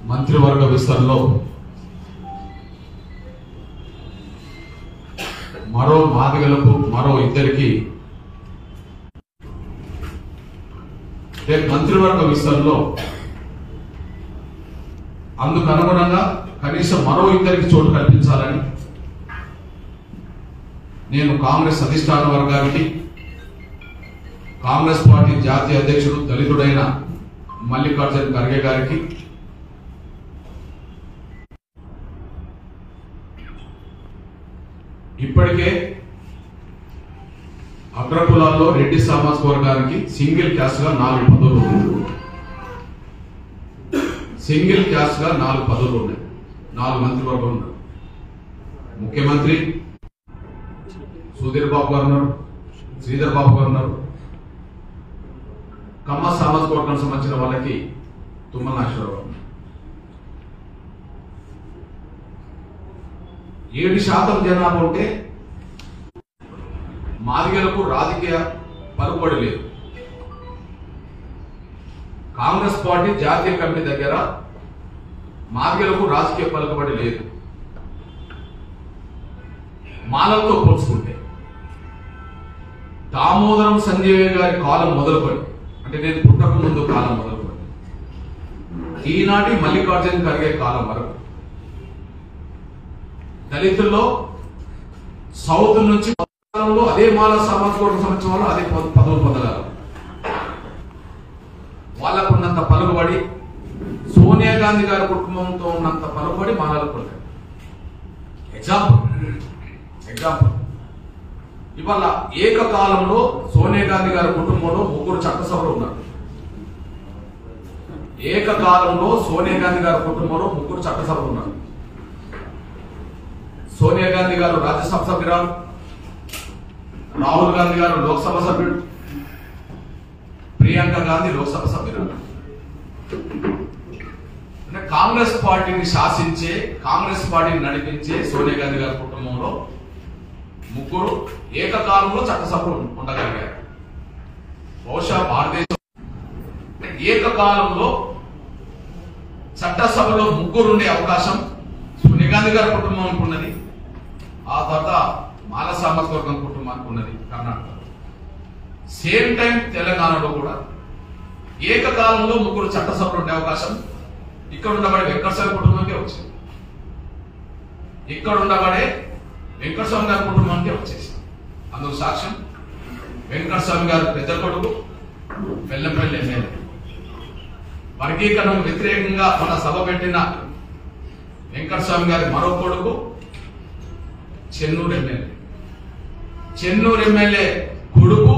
మంత్రివర్గ విస్తరణలో మరో మాదిగలకు మరో ఇద్దరికి మంత్రివర్గ విస్తరణలో అందుకు అనుగుణంగా కనీసం మరో ఇద్దరికి చోటు కల్పించాలని నేను కాంగ్రెస్ అధిష్టాన వర్గానికి, కాంగ్రెస్ పార్టీ జాతీయ అధ్యక్షుడు దళితుడైన మల్లికార్జున ఖర్గే గారికి, ఇప్పటికే అగ్రకులాల్లో రెడ్డి సామాజిక వర్గానికి సింగిల్ క్యాస్ట్ గా 4 పదవులు ఉన్నాయి. సింగిల్ క్యాస్ట్ గా 4 పదవులు ఉన్నాయి. 4 మంత్రివర్గం ఉన్నారు. ముఖ్యమంత్రి సుధీర్ బాబు గారు ఉన్నారు, శ్రీధర్ బాబు గారు ఉన్నారు. కమ్మ సామాజిక వర్గానికి సంబంధించిన వాళ్ళకి తుమ్మల నాగేశ్వరరావు 7% జనాభా ఉంటే మాదిగలకు రాజకీయ పలుకుబడి లేదు. కాంగ్రెస్ పార్టీ జాతీయ కమిటీ దగ్గర మాదిగలకు రాజకీయ పలుకుబడి లేదు. మాలలతో పోల్చుకుంటే దామోదరం సంజయ్ గారి కాలం మొదలుపడి, అంటే నేను పుట్టక ముందు కాలం మొదలుపడి ఈనాటి మల్లికార్జున ఖర్గే కాలం వరకు దళితుల్లో సౌత్ నుంచి అదే మాల సామాజిక వర్గం సంబంధించిన వాళ్ళు అదే పదవులు పొందగలరు. వాళ్ళకు ఉన్నంత పలుకుబడి సోనియా గాంధీ గారి కుటుంబంతో ఉన్నంత పలుకుబడి మాలకు ఉంటాయి. ఎగ్జాంపుల్ ఇవాళ ఏకకాలంలో సోనియా గాంధీ గారి కుటుంబంలో 3 చట్టసభలు ఉన్నారు. ఏకకాలంలో సోనియా గాంధీ గారి కుటుంబంలో 3 చట్టసభలు ఉన్నారు. సోనియా గాంధీ గారు రాజ్యసభ సభ్యురాలు, రాహుల్ గాంధీ గారు లోక్సభ సభ్యుడు, ప్రియాంక గాంధీ లోక్సభ సభ్యురాలు. అంటే కాంగ్రెస్ పార్టీని శాసించే, కాంగ్రెస్ పార్టీని నడిపించే సోనియా గాంధీ గారి కుటుంబంలో 3 ఏకకాలంలో చట్టసభలు ఉండగలిగారు. బహుశా భారతదేశం ఏకకాలంలో చట్టసభలో 3 ఉండే అవకాశం సోనియా గాంధీ గారి కుటుంబానికి ఉన్నది. ఆ తర్వాత మాల సామాజిక వర్గం కుటుంబానికి ఉన్నది కర్ణాటక. సేమ్ టైం తెలంగాణలో కూడా ఏకకాలంలో 3 చట్టసభలు ఉండే అవకాశం ఇక్కడ ఉండబడే వెంకటస్వామి కుటుంబానికే వచ్చింది. ఇక్కడ ఉండబడే వెంకటస్వామి గారి కుటుంబానికే వచ్చేసింది. అందుకు సాక్ష్యం వెంకటస్వామి గారు పెద్ద కొడుకు, బెల్లంపల్లి ఎమ్మెల్యే. వర్గీకరణకు వ్యతిరేకంగా మన సభ పెట్టిన వెంకటస్వామి గారి మరో కొడుకు చెన్నూరు ఎమ్మెల్యే. చెన్నూరు ఎమ్మెల్యే కొడుకు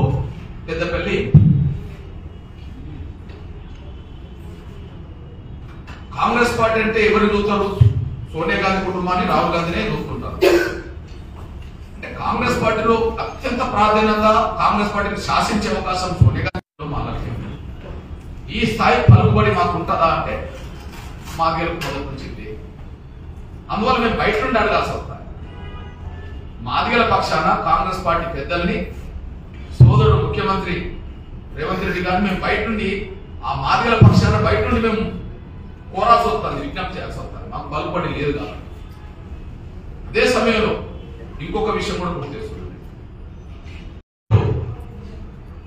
పెద్దపల్లి. కాంగ్రెస్ పార్టీ అంటే ఎవరు చూస్తారు? సోనియా గాంధీ కుటుంబాన్ని, రాహుల్ గాంధీనే చూస్తుంటారు. అంటే కాంగ్రెస్ పార్టీలో అత్యంత ప్రాధాన్యత, కాంగ్రెస్ పార్టీని శాసించే అవకాశం సోనియా గాంధీ మాలకి. ఈ స్థాయి పలుకుబడి మాకు ఉంటుందా అంటే మా గెలుపు మొదటి నుంచి. అందువల్ల మేము బయట నుండి అడగాల్సి వస్తాయి. మాదిగల పక్షాన కాంగ్రెస్ పార్టీ పెద్దల్ని, సోదరుడు ముఖ్యమంత్రి రేవంత్ రెడ్డి గారిని మేము బయట నుండి, ఆ మాదిగల పక్షాన బయట నుండి మేము కోరాల్సి వస్తుంది, విజ్ఞప్తి చేయాల్సి వస్తుంది. మాకు పలుకుబడి లేదు కాబట్టి. అదే సమయంలో ఇంకొక విషయం కూడా గుర్తు చేసుకుంటుంది.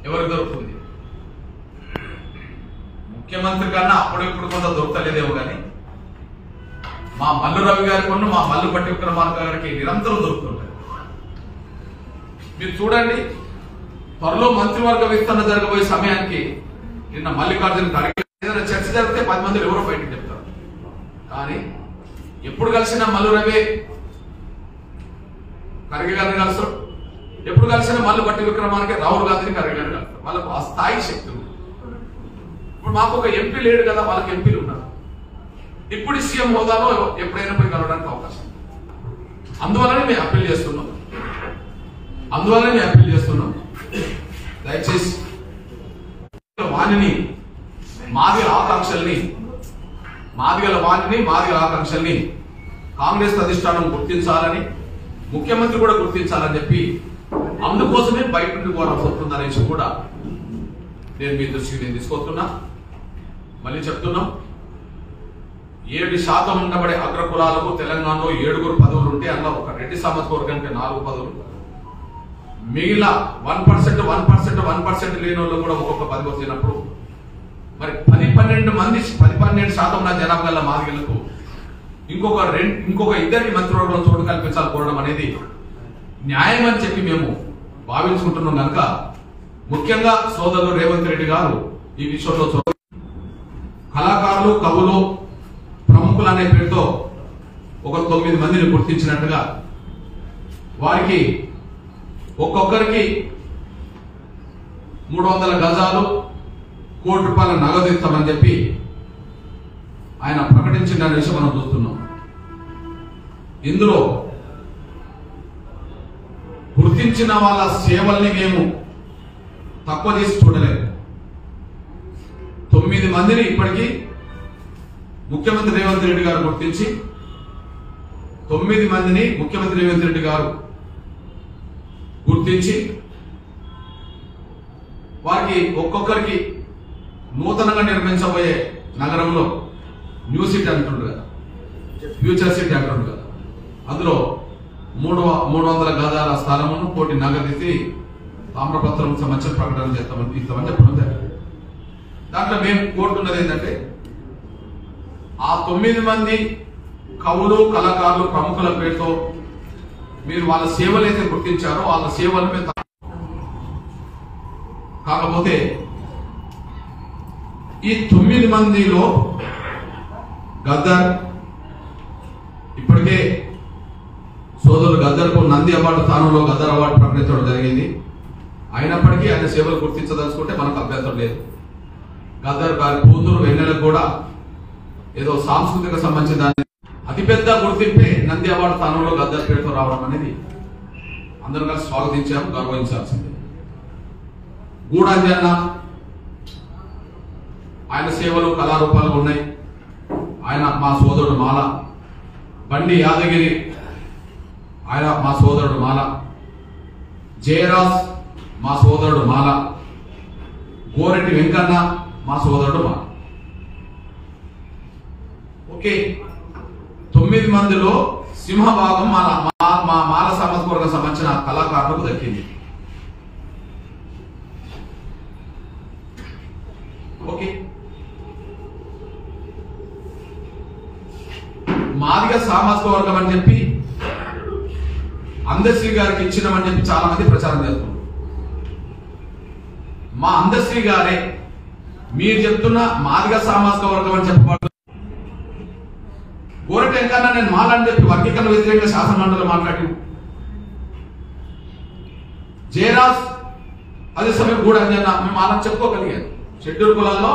ఎవరికి దొరుకుతుంది? ముఖ్యమంత్రి కన్నా అప్పుడెప్పుడు కొంత దొరకలేదేమో కానీ మా మల్లు రవి గారి కొన్న, మా మల్లు పట్టి విక్రమార్క గారికి నిరంతరం దొరుకుతుంటాయి. మీరు చూడండి, త్వరలో మంత్రివర్గ విస్తరణ జరగబోయే సమయానికి నిన్న మల్లికార్జున ఖర్గే ఏదైనా చర్చ జరిగితే 10 మంది ఎవరో బయటకు చెప్తారు. కానీ ఎప్పుడు కలిసినా మల్లు రవి ఖర్గే గారిని కలుస్తారు, ఎప్పుడు కలిసినా మల్లు పట్టి విక్రమార్క రాహుల్ గాంధీని ఖర్గే గారిని కలుస్తారు. వాళ్ళకు ఆ స్థాయి శక్తి ఉంది. ఇప్పుడు మాకు ఒక ఎంపీ లేడు కదా, వాళ్ళకి ఎంపీలు ఉన్నారు. ఇప్పుడు సీఎం హోదాలో ఎప్పుడైనా పోయి కలవడానికి అవకాశం. అందువల్లనే మేము అప్పీల్ చేస్తున్నాం. దయచేసి వాణిని, మాదిగల ఆకాంక్షల్ని కాంగ్రెస్ అధిష్టానం గుర్తించాలని, ముఖ్యమంత్రి కూడా గుర్తించాలని చెప్పి, అందుకోసమే బయట నుండి కోరాల్సి వస్తుందనేసి కూడా నేను మీ దృష్టికి తీసుకొస్తున్నా. మళ్ళీ చెప్తున్నాం, 7% ఉండబడే అగ్రకులాలకు తెలంగాణలో 7 పదవులు ఉంటే అందులో ఒక రెడ్డి సామాజిక వర్గానికి 4 పదవులు, మిగిలిన 1% లేని వాళ్ళు కూడా ఒక్కొక్క పదవి వచ్చినప్పుడు మరి 10-12% నా జనాభా గల మాదిగలకు ఇంకొక ఇద్దరికి మంత్రివర్గంలో చోటు కల్పించాలనుకోవడం అనేది న్యాయం అని చెప్పి మేము భావించుకుంటున్నాం. కనుక ముఖ్యంగా సోదరులు రేవంత్ రెడ్డి గారు ఈ విషయంలో కళాకారులు, కవులు, ప్రముఖులు అనే పేరుతో ఒక 9 మందిని గుర్తించినట్టుగా వారికి ఒక్కొక్కరికి 300 గజాలు, ₹1 కోటి నగదు ఇస్తామని చెప్పి ఆయన ప్రకటించిన విషయం మనం చూస్తున్నాం. ఇందులో గుర్తించిన వాళ్ళ సేవల్ని మేము తక్కువ చేసి చూడలేదు. 9 మందిని ఇప్పటికీ ముఖ్యమంత్రి రేవంత్ రెడ్డి గారు గుర్తించి 9 మందిని ముఖ్యమంత్రి రేవంత్ రెడ్డి గారు గుర్తించి వారికి ఒక్కొక్కరికి నూతనంగా నిర్మించబోయే నగరంలో న్యూ సిటీ అంటుండ్రు కదా, ఫ్యూచర్ సిటీ అంటుండ్రు కదా, అందులో 300 గజాల స్థలమును ₹1 కోటి నగదు తామ్రపత్రం సంబంధించిన ప్రకటన ఇస్తామని చెప్పడం జరిగింది. దాంట్లో మేము కోరుతున్నది ఏంటంటే ఆ 9 మంది కవులు, కళాకారులు, ప్రముఖుల పేరుతో మీరు వాళ్ళ సేవలు అయితే గుర్తించారో వాళ్ళ సేవల మీద కాకపోతే ఈ 9 మందిలో గద్దర్ ఇప్పటికే సోదరులు గద్దర్కు నంది అవార్డు స్థానంలో గద్దర్ అవార్డు ప్రకటించడం జరిగింది. అయినప్పటికీ ఆయన సేవలు గుర్తించదలుచుకుంటే మనకు అభ్యంతరం లేదు. గద్దర్ గారి కూతురు వెన్నెలకు కూడా ఏదో సాంస్కృతిక సంబంధించిన దాన్ని అతిపెద్ద గుర్తింపే నంది అవార్డు స్థానంలో గద్దర్ పేరుతో రావడం అనేది అందరూ కలిసి స్వాగతించాము, గౌరవించాల్సిందే. గూడాంజన్న ఆయన సేవలు కళారూపాలు ఉన్నాయి. ఆయన మా సోదరుడు మాల. బండి యాదగిరి ఆయన మా సోదరుడు మాల. జయరాజ్ మా సోదరుడు మాల. గోరెడ్డి వెంకన్న మా సోదరుడు మాల. ఓకే, 9 మందిలో సింహభాగం మా మాల సామాజిక వర్గం సంబంధించిన కళాకారులకు దక్కింది. ఓకే, మాదిగ సామాజిక వర్గం అని చెప్పి అందశ్రీ గారికి ఇచ్చినామని చెప్పి చాలా మంది ప్రచారం చేస్తున్నారు. మా అందశ్రీ గారే మీరు చెప్తున్న మాదిగ సామాజిక వర్గం అని చెప్పబడుతుంది. గోరటి వెంకన్న నేను మాలని చెప్పి వర్గీకరణ వ్యతిరేకంగా శాసనమండలిలో మాట్లాడి, జయరాజ్ అదే సమయం గూడాంజన్న మేము మాలని చెప్పుకోగలిగాను. షెడ్యూల్ కులాల్లో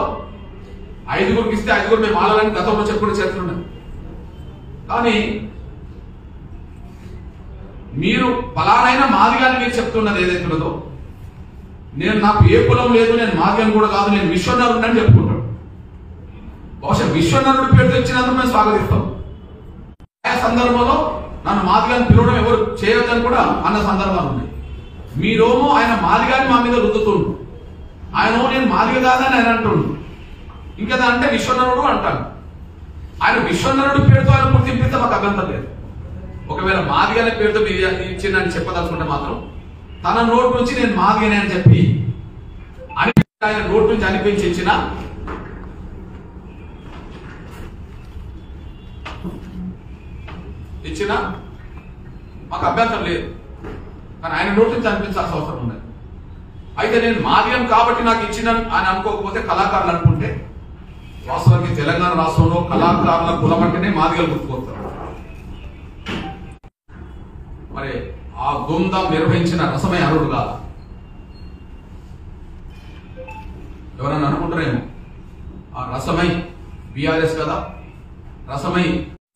5గురికి ఇస్తే 5గురు మేము మాలని గతంలో చెప్పుకునే చరిత్ర. కానీ మీరు ఫలానైనా మాదిగాని మీరు చెప్తున్నది ఏదైతే ఉన్నదో, నేను నాకు ఏ కులం లేదు, నేను మాదిగాని కూడా కాదు, నేను విశ్వనరుడు అని చెప్పుకుంటాడు. బహుశా విశ్వనరుడు పేరు తెచ్చినందుకు మేము స్వాగతిస్తాం. ఆ సందర్భంలో నన్ను మాదిగాని పిలవడం ఎవరు చేయొద్దని కూడా అన్న సందర్భాలు ఉన్నాయి. మీరేమో ఆయన మాదిగాని మా మీద రుద్దుతుండు, ఆయన నేను మాదిగ కాదని ఆయన అంటుండు. ఇంకా అంటే విశ్వనరుడు అంటాను. ఆయన విశ్వనరుడు పేరుతో ఆయన గుర్తింపిస్తే మాకు అభ్యంతరం లేదు. ఒకవేళ మాదిగనే పేరుతో మీరు ఇచ్చిందని చెప్పదలుచుకుంటే మాత్రం తన నోటు నుంచి నేను మాదిగనే అని చెప్పి ఆయన నోటు నుంచి అనిపించి ఇచ్చిన మాకు అభ్యంతరం లేదు. కానీ ఆయన నోటు నుంచి అనిపించాల్సిన అవసరం ఉన్నది. అయితే నేను మాదిగం కాబట్టి నాకు ఇచ్చిన అని అనుకోకపోతే కళాకారులు అనుకుంటే వాస్తవానికి తెలంగాణ రాష్ట్రంలో కళాకారుల కులం అంటేనే మాదిగలు గుర్తుకొస్తారు. మరి ఆ గుందం నిర్వహించిన రసమై అరుడు కాదు. ఎవరన్నా అనుకుంటారేమో ఆ రసమై బీఆర్ఎస్ కదా, రసమై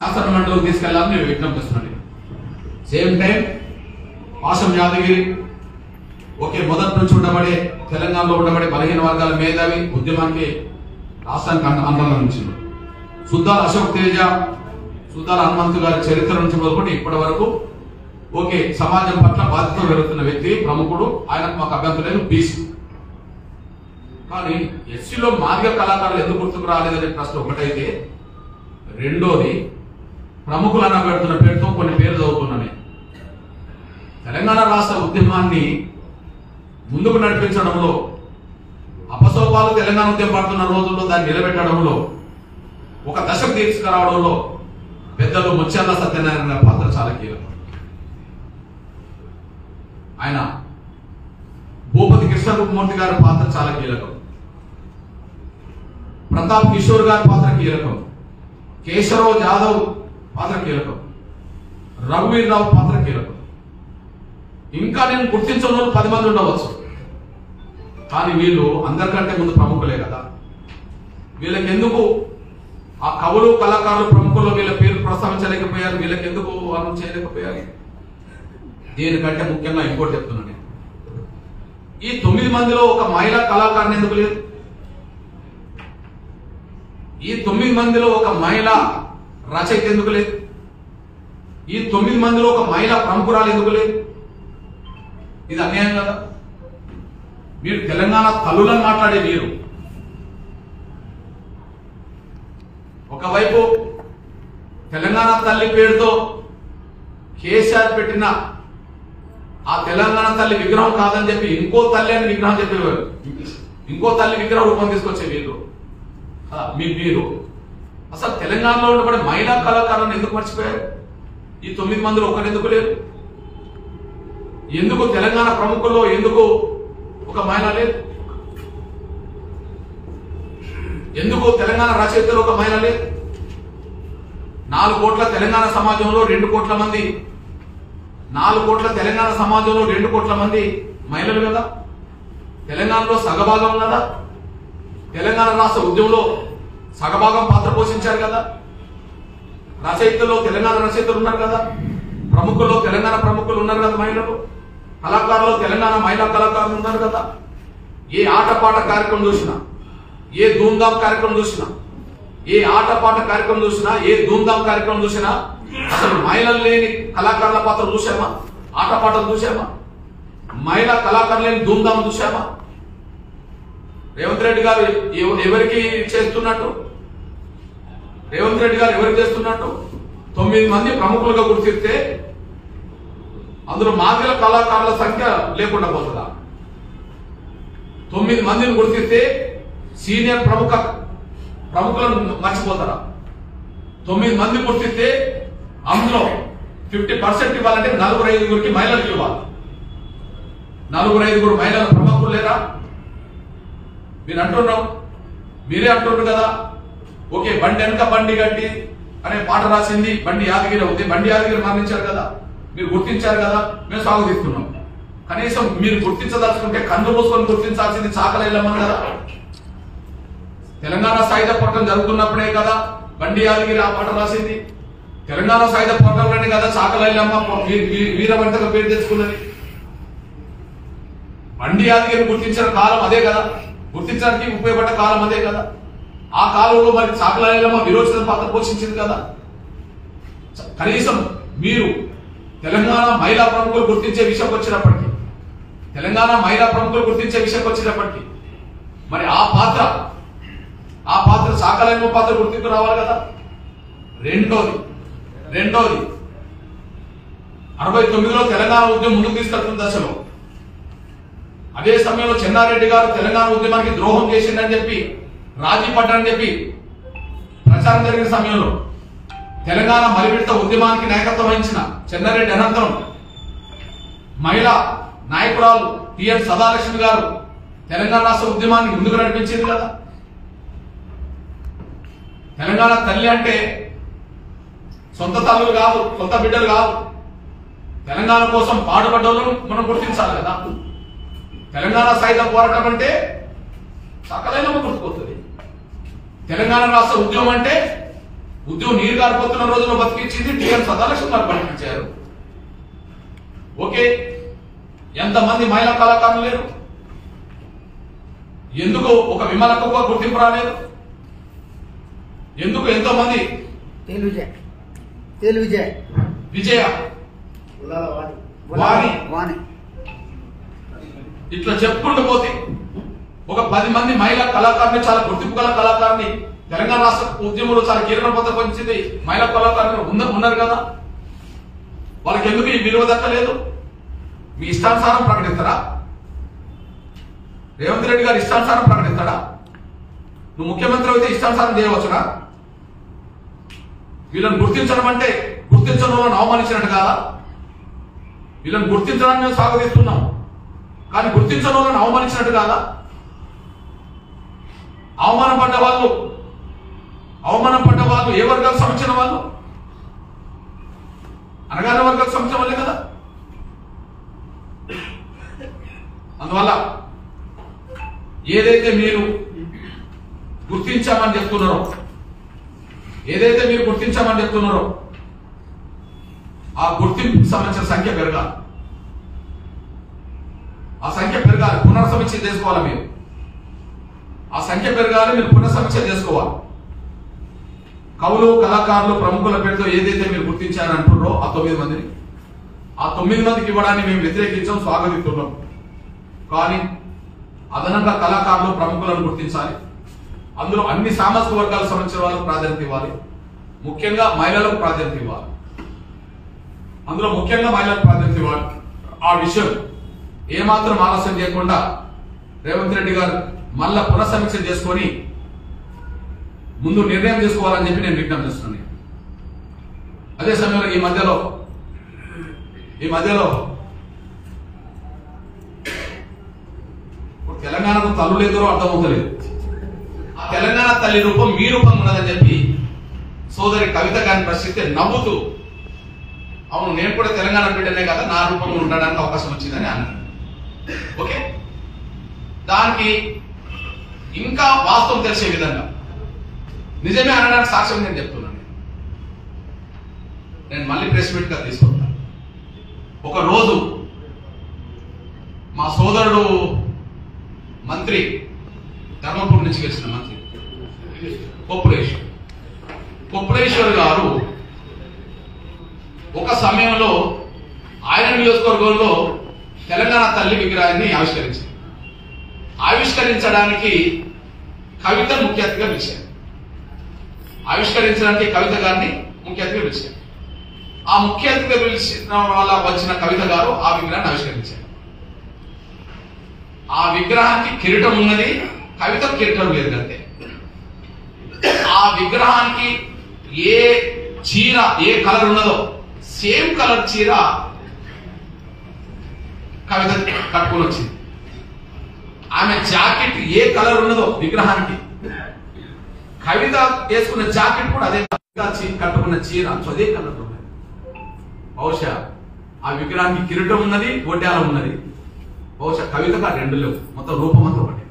శాసన మండలికి తీసుకెళ్లాలని నేను విజ్ఞప్తి చేస్తున్నాను. సేమ్ టైం పాశం యాదగిరి ఓకే, మొదటి నుంచి ఉండబడే తెలంగాణలో ఉండబడే బలహీన వర్గాల మేధావి, ఉద్యమానికి రాష్ట్రానికి ఆందోళన ఇచ్చింది. సుద్దాల అశోక్ తేజ, సుద్దాల హనుమంతు గారి చరిత్ర నుంచి మొదలుకొని ఇప్పటి వరకు ఓకే సమాజం పట్ల బాధ్యత పెరుగుతున్న వ్యక్తి, ప్రముఖుడు. ఆయనకు మాకు అభ్యంతరం లేదు, బీసీ. కానీ ఎస్సీలో మాదిగ కళాకారులు ఎందుకు గుర్తుకు రాలేదనే ప్రశ్న ఒకటైతే, రెండోది ప్రముఖులు అనబడుతున్న పేరుతో కొన్ని పేర్లు చదువుతున్నాను. తెలంగాణ రాష్ట్ర ఉద్యమాన్ని ముందుకు నడిపించడంలో, అపసోపాలు తెలంగాణ ఉద్యమం పడుతున్న రోజుల్లో దాన్ని నిలబెట్టడంలో, ఒక దశకు తీసుకురావడంలో పెద్దలు ముత్యాల సత్యనారాయణ పాత్ర చాలా కీలకం. ఆయన భూపతి కృష్ణమూర్తి గారి పాత్ర చాలా కీలకం. ప్రతాప్ కిషోర్ గారి పాత్ర కీలకం. కేశవరావు జాదవ్ పాత్ర కీలకం. రఘువీర్ రావు పాత్ర కీలకం. ఇంకా నేను గుర్తించిన వాళ్ళు 10 మంది ఉండవచ్చు. కానీ వీళ్ళు అందరికంటే ముందు ప్రముఖులే కదా. వీళ్ళకి ఎందుకు ఆ కవులు కళాకారులు ప్రముఖులు వీళ్ళ పేరు ప్రస్తావించలేకపోయారు? వీళ్ళకి ఎందుకు వాళ్ళు చేయలేకపోయారు? దీనికంటే ముఖ్యంగా ఇంకోటి చెప్తున్నాను నేను. ఈ 9 మందిలో ఒక మహిళా కళాకారుని ఎందుకు లేదు? ఈ 9 మందిలో ఒక మహిళా రచయిత ఎందుకు లేదు? ఈ 9 మందిలో ఒక మహిళా ప్రముఖురాలు ఎందుకు లేదు? ఇది అన్యాయం కదా. మీరు తెలంగాణ తల్లులను మాట్లాడే మీరు ఒకవైపు తెలంగాణ తల్లి పేరుతో కేసీఆర్ పెట్టిన ఆ తెలంగాణ తల్లి విగ్రహం కాదని చెప్పి ఇంకో తల్లి అని విగ్రహం చెప్పేవారు. ఇంకో తల్లి విగ్రహం రూపం తీసుకొచ్చే మీరు అసలు తెలంగాణలో ఉండబడే మహిళా కళాకారులను ఎందుకు మర్చిపోయారు? ఈ 9 మందిలో ఒకరు ఎందుకు లేరు? ఎందుకు తెలంగాణ ప్రముఖుల్లో ఎందుకు ఒక మహిళ లేదు? ఎందుకు తెలంగాణ రచయితలు ఒక మహిళ లేదు? 4 కోట్ల తెలంగాణ సమాజంలో 2 కోట్ల మంది, 4 కోట్ల తెలంగాణ సమాజంలో 2 కోట్ల మంది మహిళలు కదా. తెలంగాణలో సగభాగం కదా. తెలంగాణ రాష్ట్ర ఉద్యమంలో సగభాగం పాత్ర పోషించారు కదా. రచయితల్లో తెలంగాణ రచయితలు ఉన్నారు కదా. ప్రముఖుల్లో తెలంగాణ ప్రముఖులు ఉన్నారు కదా. మహిళలు కళాకారులు తెలంగాణ మహిళా కళాకారులు ఉన్నారు కదా. ఏ ఆటపాట కార్యక్రమం చూసినా, ఏ ధూమ్ధాం కార్యక్రమం చూసినా, ఏ ఆటపాట కార్యక్రమం చూసినా, ఏ ధూమ్ధాం కార్యక్రమం చూసినా అసలు మహిళలు లేని కళాకారుల పాత్ర చూసామా? ఆటపాటలు చూసామా? మహిళా కళాకారులు లేని ధూమ్ధాం చూసామా? రేవంత్ రెడ్డి గారు ఎవరికి చేస్తున్నట్టు? రేవంత్ రెడ్డి గారు ఎవరికి చేస్తున్నట్టు? 9 మంది ప్రముఖులుగా గుర్తిస్తే అందులో మాదిల కళాకారుల సంఖ్య లేకుండా పోతుందా? 9 మందిని గుర్తిస్తే సీనియర్ ప్రముఖులను మర్చిపోతారా? 9 మంది గుర్తిస్తే అందులో 50% ఇవ్వాలంటే 4-5 మహిళలకు ఇవ్వాలి. 4-5 మహిళల ప్రముఖులు లేరా? మీరు అంటున్నాం, మీరే అంటున్నారు కదా. ఓకే, బండి వెనక బండి గడ్డి అనే పాట రాసింది బండి యాదగిరి అవుతుంది. బండి యాదగిరి మరణించారు కదా, మీరు గుర్తించారు కదా, మేము స్వాగతిస్తున్నాం. కనీసం మీరు గుర్తించదలుచుకుంటే కన్ను మూసుకొని గుర్తించాల్సింది చాకల ఎల్లమ్మని కదా. తెలంగాణ సాయుధ పోరాటం జరుగుతున్నప్పుడే కదా బండి యాదగిరి ఆ పాట రాసింది. తెలంగాణ సాయుధ పోరాటంలోనే కదా చాకల ఎల్లమ్మ వీరవంతగా పేరు తెచ్చుకున్నది. బండి యాదగిరిని గుర్తించిన కాలం అదే కదా, గుర్తించడానికి ఉపయోగపడ్డ కాలం అదే కదా. ఆ కాలంలో మరి చాకల ఎల్లమ్మ విరోచన పాత్ర పోషించింది కదా. కనీసం మీరు తెలంగాణ మహిళా ప్రముఖులు గుర్తించే విషయం వచ్చినప్పటికీ, తెలంగాణ మహిళా ప్రముఖులు గుర్తించే విషయం వచ్చినప్పటికీ మరి ఆ పాత్ర చాకల ఎల్లమ్మ పాత్ర గుర్తింపు రావాలి కదా. రెండోది 69లో తెలంగాణ ఉద్యమం ముందుకు తీసుకెళ్తున్న దశలో అదే సమయంలో చెన్నారెడ్డి గారు తెలంగాణ ఉద్యమానికి ద్రోహం చేసిందని చెప్పి, రాజీ పడ్డారని చెప్పి ప్రచారం జరిగిన సమయంలో తెలంగాణ మలివిడత ఉద్యమానికి నాయకత్వం వహించిన చెన్నారెడ్డి అనంతరం మహిళా నాయకురాలు టిఎన్ సదాలక్ష్మి గారు తెలంగాణ రాష్ట్ర ఉద్యమాన్ని ముందుకు నడిపించింది కదా. తెలంగాణ తల్లి అంటే సొంత తల్లులు కాదు, సొంత బిడ్డలు కాదు. తెలంగాణ కోసం పాటుపడ్డలను మనం గుర్తించాలి కదా. తెలంగాణ సాయుధ పోరాటం అంటే సకలైన గుర్తుకొస్తుంది. తెలంగాణ రాష్ట్ర ఉద్యమం అంటే ఉద్యమం నీరు గారిపోతున్న రోజున బతికించింది టిఎన్ సదాలక్ష్మి గారు బతికించారు. ఓకే, ఎంతమంది మహిళా కళాకారులు లేరు? ఎందుకు ఒక విమలకుగా గుర్తింపు రాలేదు? ఎందుకు ఎంతో మంది విజయ వాణి ఇట్లా చెప్పుకుంటూ పోతే ఒక 10 మంది మహిళా కళాకారుని, చాలా గుర్తింపు గల కళాకారుని తెలంగాణ రాష్ట్ర ఉద్యమంలో చాలా కీలక పాత్ర వహించింది మహిళా కళాకారులు ఉన్నారు కదా, వాళ్ళకి ఎందుకు ఈ విలువ దక్కలేదు? మీ ఇష్టానుసారం ప్రకటిస్తారా? రేవంత్ రెడ్డి గారు ఇష్టానుసారం ప్రకటిస్తాడా? నువ్వు ముఖ్యమంత్రి అయితే ఇష్టానుసారం చేయవచ్చునా? వీళ్ళని గుర్తించడం అంటే గుర్తించడం వల్ల అవమానించినట్టు కాదా? వీళ్ళని గుర్తించడాన్ని మేము స్వాగతిస్తున్నాం, కానీ గుర్తించడం వల్ల అవమానించినట్టు కాదా? అవమానం పడ్డ వాళ్ళు ఏ వర్గాలకు సంబంధించిన వాళ్ళు? అనగానే వర్గాలకు సంబంధించిన వాళ్ళే కదా. అందువల్ల ఏదైతే మీరు గుర్తించామని చెప్తున్నారో ఆ గుర్తింపుకు సంబంధించిన సంఖ్య పెరగాలి. ఆ సంఖ్య పెరగాలి. పునర్సమీక్ష చేసుకోవాలి. మీరు ఆ సంఖ్య పెరగాలి, మీరు పునర్సమీక్ష చేసుకోవాలి. కవులు, కళాకారులు, ప్రముఖుల పేరుతో ఏదైతే మీరు గుర్తించారని అంటున్నారో ఆ 9 మందిని, ఆ 9 మందికి ఇవ్వడాన్ని మేము వ్యతిరేకించాం, స్వాగతిస్తున్నాం. కానీ అదనంగా కళాకారులు, ప్రముఖులను గుర్తించాలి. అందులో అన్ని సామాజిక వర్గాలకు సంబంధించిన వాళ్ళకు ప్రాధాన్యత ఇవ్వాలి. ముఖ్యంగా మహిళలకు ప్రాధాన్యత ఇవ్వాలి. ఆ విషయం ఏమాత్రం ఆలస్యం చేయకుండా రేవంత్ రెడ్డి గారు మళ్ళా పునఃసమీక్ష చేసుకొని ముందు నిర్ణయం తీసుకోవాలని చెప్పి నేను విజ్ఞప్తి చేస్తున్నాను. అదే సమయంలో ఈ మధ్యలో తెలంగాణకు తల్లు లేదో అర్థమవుతలేదు. ఆ తెలంగాణ తల్లి రూపం మీ రూపం ఉన్నదని చెప్పి సోదరి కవిత గారిని ప్రశ్నిస్తే నవ్వుతూ, అవును నేను కూడా తెలంగాణ బిడ్డనే కదా, నా రూపంలో ఉండడానికి అవకాశం వచ్చిందని అన్నాను. ఓకే, దానికి ఇంకా వాస్తవం తెలిసే విధంగా నిజమే అనడానికి సాక్ష్యం నేను చెప్తున్నాను. నేను మళ్ళీ ప్రెస్ మీట్ గా తీసుకుంటాను. ఒక రోజు మా సోదరుడు మంత్రి, ధర్మపురం నుంచి గెలిచిన మంత్రి కొప్పులేశ్వర్ గారు ఒక సమయంలో ఆయన నియోజకవర్గంలో తెలంగాణ తల్లి విగ్రహాన్ని ఆవిష్కరించడానికి కవిత ముఖ్య అతిథిగా పిలిచారు. కవిత గారిని ముఖ్య అతిథిగా పిలిచారు. ఆ ముఖ్య అతిథిగా పిలిచిన వల్ల వచ్చిన కవిత గారు ఆ విగ్రహాన్ని ఆవిష్కరించారు. ఆ విగ్రహానికి కిరీటం ఉన్నది, కవిత కిరీటం లేదు అంతే. ఆ విగ్రహానికి ఏ చీర ఏ కలర్ ఉన్నదో సేమ్ కలర్ చీర కవిత కట్టుకొని వచ్చింది. ఆమె జాకెట్ ఏ కలర్ ఉన్నదో విగ్రహానికి, కవిత వేసుకున్న జాకెట్ కూడా అదే కట్టుకున్న చీర అదే కలర్ ఉన్నది. బహుశా ఆ విగ్రహానికి కిరీటం ఉన్నది, గొడ్డాలం ఉన్నది. బహుశా కవితగా 2 లేవు, మొత్తం రూపం అంతా ఒకటి.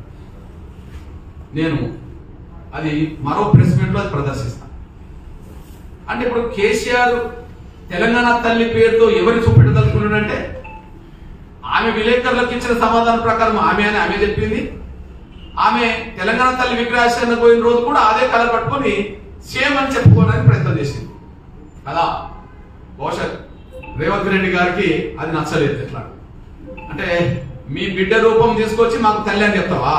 నేను అది మరో ప్రెస్ మీట్ లో ప్రదర్శిస్తాను. అంటే ఇప్పుడు కేసీఆర్ తెలంగాణ తల్లి పేరుతో ఎవరిని చూపెట్టదలుచుకున్నాడంటే, ఆమె విలేకరులకు ఇచ్చిన సమాధానం ప్రకారం ఆమె చెప్పింది. ఆమె తెలంగాణ తల్లి విగ్రహావిష్కరణ పోయిన రోజు కూడా అదే కలర్ పట్టుకొని సేమ్ అని చెప్పుకోవడానికి ప్రయత్నం చేసింది కదా. బహుశా రేవంత్ రెడ్డి గారికి అది నచ్చలేదు. ఎట్లా అంటే, మీ బిడ్డ రూపం తీసుకొచ్చి మాకు తల్లి అని చెప్తావా?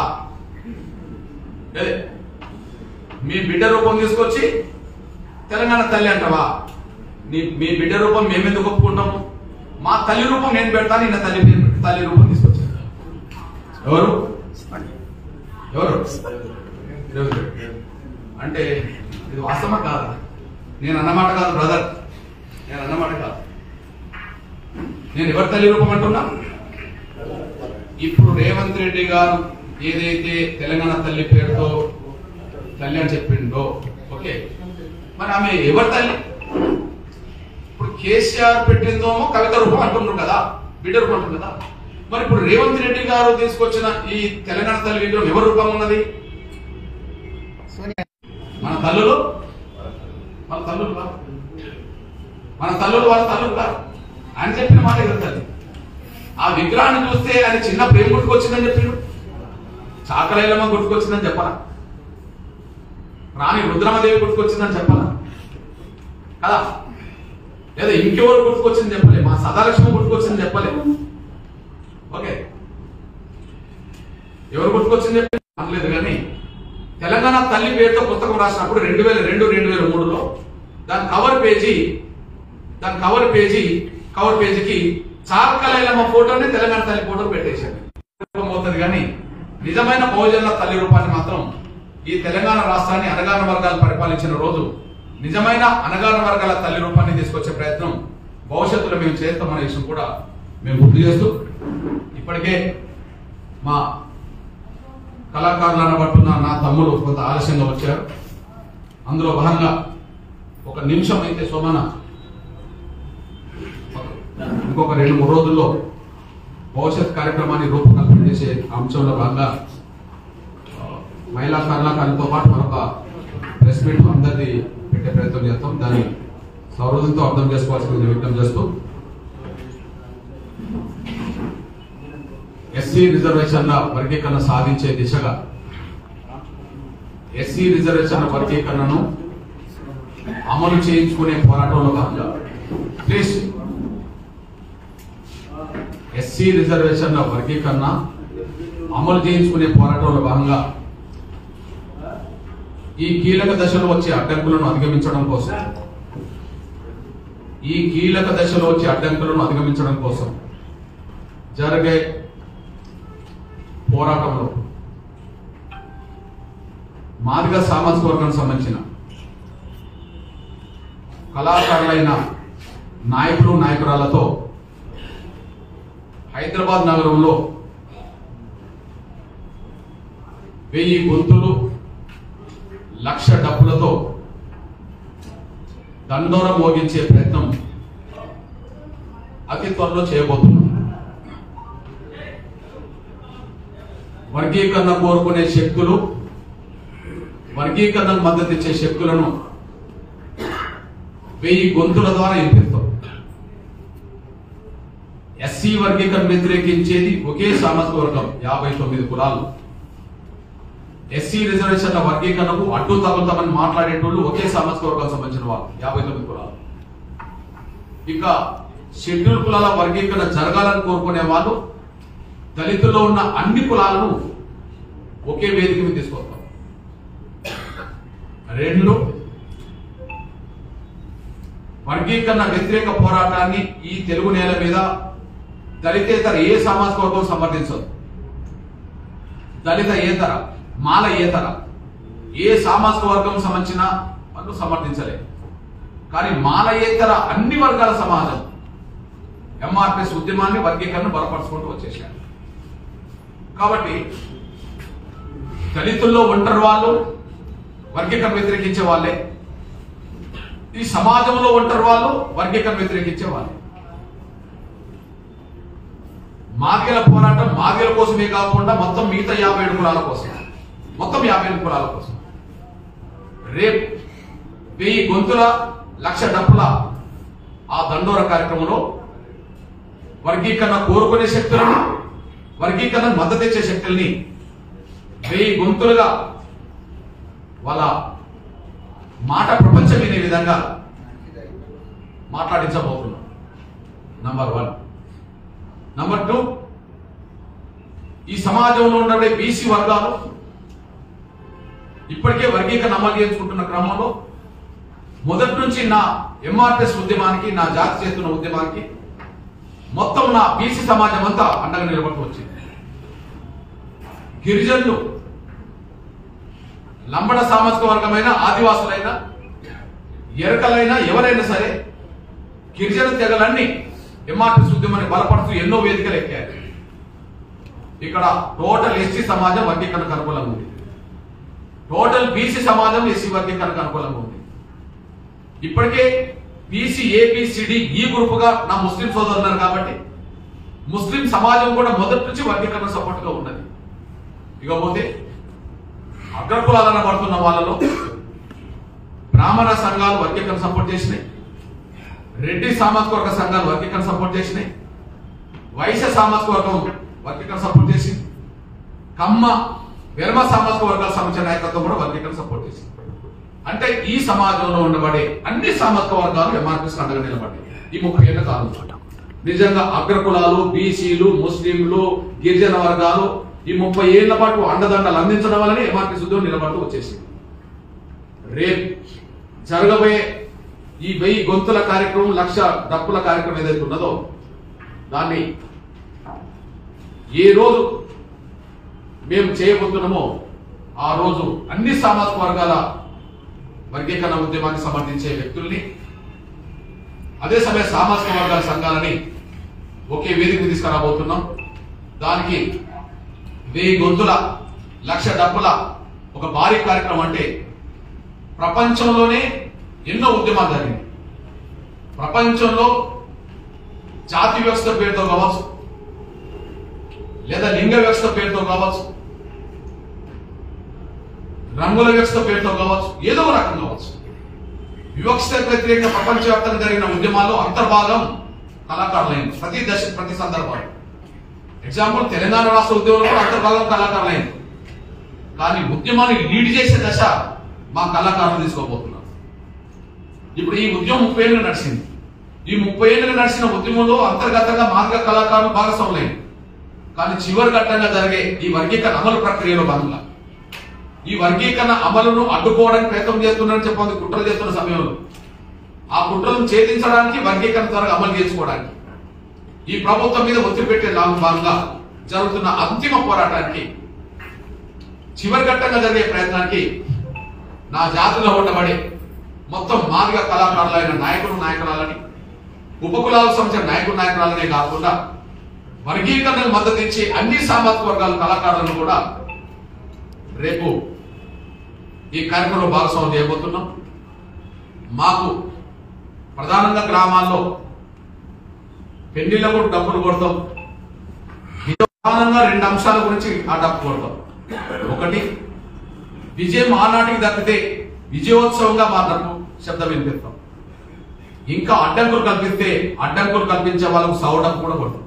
మీ బిడ్డ రూపం తీసుకొచ్చి తెలంగాణ తల్లి అంటావా? మీ బిడ్డ రూపం మేమెందుకు ఒప్పుకుంటాము? మా తల్లి రూపం నేను పెడతాను, ఈయన తల్లి రూపం తీసుకొచ్చాను. ఎవరు అంటే ఇది వాస్తవమా కాదా? నేను అన్నమాట కాదు బ్రదర్, నేను అన్నమాట కాదు. నేను ఎవరి తల్లి రూపం అంటున్నా? ఇప్పుడు రేవంత్ రెడ్డి గారు ఏదైతే తెలంగాణ తల్లి పేరుతో తల్లి అని చెప్పిండో, ఓకే, మరి ఆమె ఎవరి తల్లి? ఇప్పుడు కేసీఆర్ పెట్టిందేమో కవిత రూపం అంటున్నారు కదా, బిడ్డ రూపం అంటున్నారు కదా. మరి ఇప్పుడు రేవంత్ రెడ్డి గారు తీసుకొచ్చిన ఈ తెలంగాణ తల్లి విగ్రహం ఎవరి రూపం ఉన్నది? మన తల్లులు వాళ్ళ తల్లులు కాదు. ఆయన చెప్పిన మాట ఎదుగుతుంది. ఆ విగ్రహాన్ని చూస్తే ఆయన చిన్న ప్రేమ గుర్తుకొచ్చిందని చెప్పాడు, చాకలైలమ్మ గుర్తుకొచ్చిందని చెప్పాలా, రాణి రుద్రమదేవి గుర్తుకొచ్చిందని చెప్పాలా కదా, లేదా ఇంకెవరు గుర్తుకొచ్చిందని చెప్పలే, మా సదాలక్ష్మి గుర్తుకొచ్చిందని చెప్పలే. ఓకే, ఎవరు గుర్తుకొచ్చింది చెప్పలేదు. కానీ తెలంగాణ తెలంగాణ తల్లి పేరుతో పుస్తకం రాసినప్పుడు 2002-2003లో దాని కవర్ పేజీకి చార్కలైలమ్మ ఫోటోని తెలంగాణ తల్లి ఫోటో పెట్టేశారు. అవుతుంది కానీ నిజమైన బహుజనుల తల్లి రూపాన్ని మాత్రం ఈ తెలంగాణ రాష్ట్రాన్ని అణగారిన వర్గాలు పరిపాలించిన రోజు నిజమైన అణగారిన వర్గాల తల్లి రూపాన్ని తీసుకొచ్చే ప్రయత్నం భవిష్యత్తులో మేము చేస్తామనే విషయం కూడా మేము గుర్తు చేస్తూ, ఇప్పటికే మా కళాకారులను పట్టున్న నా తమ్ముడు కొంత ఆలస్యంగా వచ్చారు. అందులో భాగంగా ఒక నిమిషం అయితే సోమన ఇంకొక 2-3 రోజుల్లో భవిష్యత్ కార్యక్రమాన్ని రూపకల్పన చేసే అంశంలో భాగంగా మహిళా కళాకారులతో పాటు మరొక ప్రెస్ మీట్ అందరిది పెట్టే ప్రయత్నం చేస్తాం. దాన్ని సౌహృదంతో అర్థం చేసుకోవాల్సింది వ్యక్తం చేస్తూ, ఎస్సీ రిజర్వేషన్ల వర్గీకరణ సాధించే దిశగా ఎస్సీ రిజర్వేషన్ల వర్గీకరణను అమలు చేయించుకునే పోరాటంలో భాగంగా ప్లీజ్ ఎస్సీ రిజర్వేషన్ల వర్గీకరణ అమలు చేయించుకునే పోరాటంలో భాగంగా ఈ కీలక దశలో వచ్చే అడ్డంకులను అధిగమించడం కోసం జరిగే పోరాటంలో మాదిగ సామాజిక వర్గానికి సంబంధించిన కళాకారులైన నాయకులు నాయకురాలతో హైదరాబాద్ నగరంలో 1000 గొంతులు 1,00,000 డబ్బులతో దండోర మోగించే ప్రయత్నం అతి త్వరలో చేయబోతున్నాం. వర్గీకరణ కోరుకునే శక్తులు, వర్గీకరణకు మద్దతు ఇచ్చే శక్తులను 1000 గొంతుల ద్వారా వినిపిస్తాం. ఎస్సీ వర్గీకరణ వ్యతిరేకించేది ఒకే సామాజిక వర్గం 59 కులాలు. ఎస్సీ రిజర్వేషన్ల వర్గీకరణకు అడ్డు తగులుతామని మాట్లాడేటోళ్ళు ఒకే సామాజిక వర్గానికి సంబంధించిన వాళ్ళు 59 కులాలు. ఇక షెడ్యూల్ కులాల వర్గీకరణ జరగాలని కోరుకునే వాళ్ళు దళితుల్లో ఉన్న అన్ని కులాలను ఒకే వేదిక మీద తీసుకొస్తాం. 2 వర్గీకరణ వ్యతిరేక పోరాటాన్ని ఈ తెలుగు నేల మీద దళితేతర ఏ సామాజిక వర్గం సమర్థించదు. దళితయేతర, మాలయేతర ఏ సామాజిక వర్గం సంబంధించిన వాళ్ళు సమర్థించలేదు. కానీ మాలయేతర అన్ని వర్గాల సమాజం ఎంఆర్పిఎస్ ఉద్యమాన్ని వర్గీకరణ బలపరుచుకుంటూ వచ్చేసారు. కాబట్టి దళితుల్లో ఒంటరి వాళ్ళు వర్గీకరణ వ్యతిరేకించే వాళ్ళే, ఈ సమాజంలో ఒంటరి వాళ్ళు వర్గీకరణ వ్యతిరేకించే వాళ్ళే. మాదిగల పోరాటం మాదిగల కోసమే కాకుండా మొత్తం మిగతా 57 కులాల కోసం, మొత్తం 58 కులాల కోసం. రేపు 1000 గొంతుల 1,00,000 డబ్బుల ఆ దండోర కార్యక్రమంలో వర్గీకరణ కోరుకునే శక్తులను, వర్గీకరణ మద్దతు ఇచ్చే శక్తుల్ని 1000 గొంతులుగా వాళ్ళ మాట ప్రపంచం వినే విధంగా మాట్లాడించబోతున్నాం. నంబర్ 1. నంబర్ 2, ఈ సమాజంలో ఉండే బీసీ వర్గాలు ఇప్పటికే వర్గీకరణ అమలు చేసుకుంటున్న క్రమంలో మొదటి నుంచి నా ఎంఆర్పిఎస్ ఉద్యమానికి, నా జాతి చేస్తున్న ఉద్యమానికి మొత్తం నా బీసీ సమాజం అంతా అండగా నిలబడుతూ వచ్చింది. గిరిజనులు, లంబడ సామాజిక వర్గమైన, ఆదివాసులైనా, ఎరకలైనా, ఎవరైనా సరే గిరిజన తెగలన్నీ ఎంఆర్పిఎస్ ఉద్యమాన్ని బలపడుతూ ఎన్నో వేదికలు ఎక్కారు. ఇక్కడ టోటల్ ఎస్సీ సమాజం వర్గీకరణకు అనుకూలంగా ఉంది, టోటల్ బీసీ సమాజం ఎస్సీ వర్గీకరణకు అనుకూలంగా ఉంది. ఇప్పటికే బీసీ ఏబిసిడి ఈ గ్రూపుగా నా ముస్లిం సోదరులు ఉన్నారు కాబట్టి ముస్లిం సమాజం కూడా మొదటి నుంచి వర్గీకరణ సపోర్ట్ గా ఉన్నది. ఇకపోతే అగ్రకులాలను పడుతున్న వాళ్ళలో బ్రాహ్మణ సంఘాలు వర్గీకరణ సపోర్ట్ చేసినాయి, రెడ్డి సామాజిక వర్గ సంఘాలు వర్గీకరణ సపోర్ట్ చేసినాయి, వైశ్య సామాజిక వర్గం వర్గీకరణ సపోర్ట్ చేసింది, కమ్మ వెర్మ సామాజిక వర్గాల సంబంధించిన నాయకత్వం కూడా వర్గీకరణ సపోర్ట్ చేసింది. అంటే ఈ సమాజంలో ఉండబడే అన్ని సామాజిక వర్గాలు ఎంఆర్పిఎస్ అండగా నిలబడ్డాయి. ఈ 30 ఏళ్ల కాలం నిజంగా అగ్రకులాలు, బీసీలు, ముస్లింలు, గిరిజన వర్గాలు ఈ 30 ఏళ్ల పాటు అండదండలు అందించడం వల్లనే ఎంఆర్పీఎస్ ఉద్యమం నిలబడుతూ వచ్చేసింది. రేపు జరగబోయే ఈ 1000 గొంతుల కార్యక్రమం, 1,00,000 డప్పుల కార్యక్రమం ఏదైతే ఉన్నదో దాన్ని ఏ రోజు మేము చేయబోతున్నామో ఆ రోజు అన్ని సామాజిక వర్గాల వర్గీకరణ ఉద్యమాన్ని సమర్థించే వ్యక్తుల్ని, అదే సమయం సామాజిక వర్గాల సంఘాలని ఒకే వేదిక తీసుకురాబోతున్నాం. దానికి 1000 గొంతుల 1,00,000 డప్పుల ఒక భారీ కార్యక్రమం. అంటే ప్రపంచంలోనే ఎన్నో ఉద్యమాలు జరిగింది. ప్రపంచంలో జాతి వ్యవస్థ పేరుతో కావచ్చు, లేదా లింగ వ్యవస్థ పేరుతో కావచ్చు, రంగుల వ్యవస్థ పేరుతో కావచ్చు, ఏదో రకం కావచ్చు, వివక్ష వ్యతిరేక ప్రపంచవ్యాప్తంగా జరిగిన ఉద్యమాల్లో అంతర్భాగం కళాకారులైంది. ప్రతి దశ, ప్రతి సందర్భాలు. ఎగ్జాంపుల్ తెలంగాణ రాష్ట్ర ఉద్యమంలో కూడా అంతర్భాగం కళాకారులైంది. కానీ ఉద్యమాన్ని లీడ్ చేసే దశ మా కళాకారులు తీసుకోబోతున్నారు. ఇప్పుడు ఈ ఉద్యమం 30 ఏళ్ళు నడిచింది. ఈ 30 ఏళ్ళుగా నడిచిన ఉద్యమంలో అంతర్గతంగా మార్గ కళాకారులు భాగస్వాములైంది. కానీ చివరి ఘట్టంగా జరిగే ఈ వర్గీకరణ అమలు ప్రక్రియలో భాగంగా ఈ వర్గీకరణ అమలును అడ్డుకోవడానికి ప్రయత్నం చేస్తున్నారని చెప్పండి, కుట్రలు చేస్తున్న సమయంలో ఆ కుట్రలను ఛేదించడానికి, వర్గీకరణ ద్వారా అమలు చేసుకోవడానికి ఈ ప్రభుత్వం మీద ఒత్తిడి పెట్టే భాగంగా జరుగుతున్న అంతిమ పోరాటానికి, చివరి ఘట్టంగా జరిగే ప్రయత్నానికి నా జాతిలో ఉండబడే మొత్తం మాదిగ కళాకారులైన నాయకులు, నాయకురాలని, ఉపకులాలకు సంబంధించిన నాయకులు, నాయకురాలనే కాకుండా వర్గీకరణకు మద్దతు ఇచ్చి అన్ని సామాజిక వర్గాల కళాకారులను కూడా రేపు ఈ కార్యక్రమంలో భాగస్వామ్యం చేయబోతున్నాం. మాకు ప్రధానంగా గ్రామాల్లో పెళ్లిళ్లకు డప్పులు కొడతాం. ప్రధానంగా 2 అంశాల గురించి ఆ డప్పు కొడతాం. ఒకటి, విజయం ఆనాటికి దక్కితే విజయోత్సవంగా మా డప్పు శబ్దం వినిపిస్తాం. ఇంకా అడ్డంకులు కల్పిస్తే అడ్డంకులు కల్పించే వాళ్ళకు సావు డప్పు కూడా కొడతాం.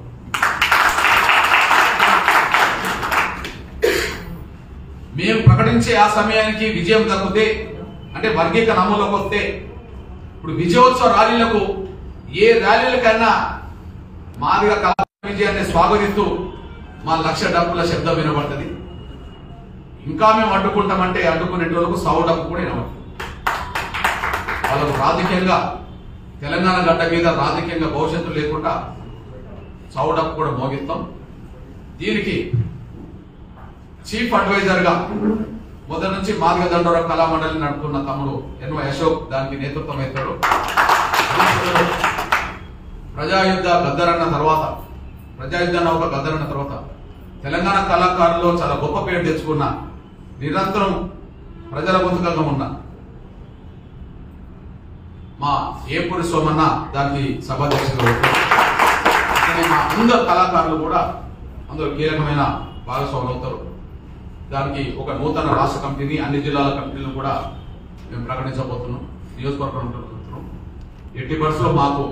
మేము ప్రకటించే ఆ సమయానికి విజయం దక్కితే, అంటే వర్గీకరణ అమలులోకి వస్తే, ఇప్పుడు విజయోత్సవ ర్యాలీలకు, ఏ ర్యాలీలకైనా మాదిగా కళా విజయాన్ని స్వాగతిస్తూ మా 1,00,000 డప్పుల శబ్దం వినబడుతుంది. ఇంకా మేము అడ్డుకుంటామంటే అడ్డుకునే వాళ్ళకు సావు డప్పు కూడా వినబడుతుంది. వాళ్ళకు రాజకీయంగా తెలంగాణ గడ్డ మీద రాజకీయంగా భవిష్యత్తు లేకుండా సావు డప్పు కూడా మోగిస్తాం. దీనికి చీఫ్ అడ్వైజర్ గా మొదటి నుంచి మాదిగ దండోర కళా మండలి నడుపుతున్న తమ్ముడు ఎన్వై అశోక్ దానికి నేతృత్వం అవుతాడు. ప్రజాయుద్ధ గద్దరన్న తర్వాత, ప్రజాయుద్ధ నౌక గద్దరన్న తర్వాత తెలంగాణ కళాకారుల్లో చాలా గొప్ప పేరు తెచ్చుకున్న, నిరంతరం ప్రజల గొంతుకగా ఉన్న మా ఏపూరి సోమన్న దానికి సభాధ్యక్షులు. మా అందరు కళాకారులు కూడా అందరూ కీలకమైన భాగస్వాములు అవుతారు. దానికి ఒక నూతన రాష్ట్ర కమిటీని, అన్ని జిల్లాల కమిటీలను కూడా మేము ప్రకటించబోతున్నాం. నియోజకవర్గం ఎట్టి బస్సులో మాకు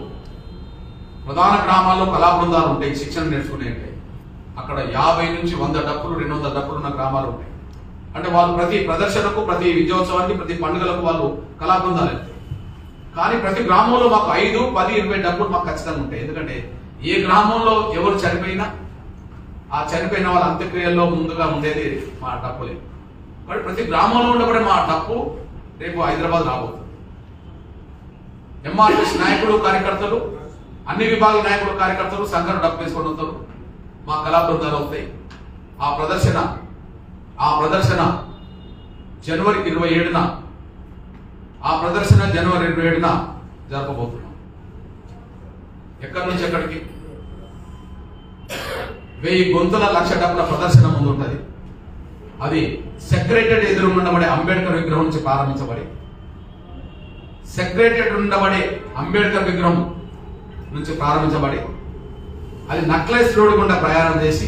ప్రధాన గ్రామాల్లో కళా బృందాలు ఉంటాయి, శిక్షణ నేర్చుకునే ఉంటాయి. అక్కడ 50 నుంచి 100 డప్పులు, 200 డప్పులు ఉన్న గ్రామాలు ఉంటాయి. అంటే వాళ్ళు ప్రతి ప్రదర్శనకు, ప్రతి విజయోత్సవానికి, ప్రతి పండుగలకు వాళ్ళు కళా బృందాలు వెళ్తాయి. కానీ ప్రతి గ్రామంలో మాకు 5, 10, 20 డప్పులు మాకు ఖచ్చితంగా ఉంటాయి. ఎందుకంటే ఏ గ్రామంలో ఎవరు చనిపోయినా ఆ చనిపోయిన వాళ్ళ అంత్యక్రియల్లో ముందుగా ఉండేది మా డప్పులే. కాబట్టి ప్రతి గ్రామంలో ఉండబడే మా డప్పు రేపు హైదరాబాద్ రాబోతుంది. ఎంఆర్ఎస్ నాయకులు, కార్యకర్తలు, అన్ని విభాగాల నాయకులు, కార్యకర్తలు సంఘం డప్పు వేసుకొని వస్తారు. మా కళా బృందాలు అవుతాయి. ఆ ప్రదర్శన జనవరి 27న జరపబోతున్నాం. ఎక్కడి నుంచి ఎక్కడికి 1000 గొంతుల 1,00,000 డప్పుల ప్రదర్శన ముందు ఉంటుంది. అది సెక్రటరియట్ ఎదురు ఉండబడే అంబేద్కర్ విగ్రహం నుంచి ప్రారంభించబడి, సెక్రటరియట్ ఉండబడే అంబేద్కర్ విగ్రహం నుంచి ప్రారంభించబడి, అది నక్లెస్ రోడ్ గుండా ప్రయాణం చేసి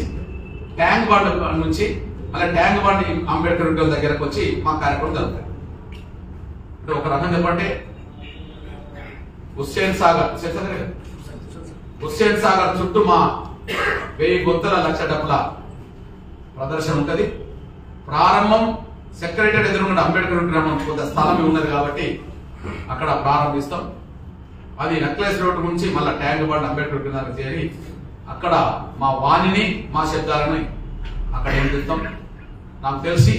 ట్యాంక్ బండ్ నుంచి మళ్ళీ ట్యాంక్ బండ్ అంబేద్కర్ విగ్రహం దగ్గరకు వచ్చి మా కార్యక్రమం జరుగుతాయి. అంటే ఒక రకం చెప్పంటే హుస్సేన్ సాగర్ చుట్టూ మా 1000 గొంతుల 1,00,000 డప్పుల ప్రదర్శన ఉంటుంది. ప్రారంభం సెక్రటరియట్ ఎదురుగా అంబేద్కర్ విగ్రహం కొంత స్థలం ఉన్నది కాబట్టి అక్కడ ప్రారంభిస్తాం. అది నక్లెస్ రోడ్ నుంచి మళ్ళీ ట్యాంక్ బండ్ అంబేద్కర్ విగ్రహానికి చేరి అక్కడ మా వాణిని, మా శబ్దాలని అక్కడ ఏం చేస్తాం? నాకు తెలిసి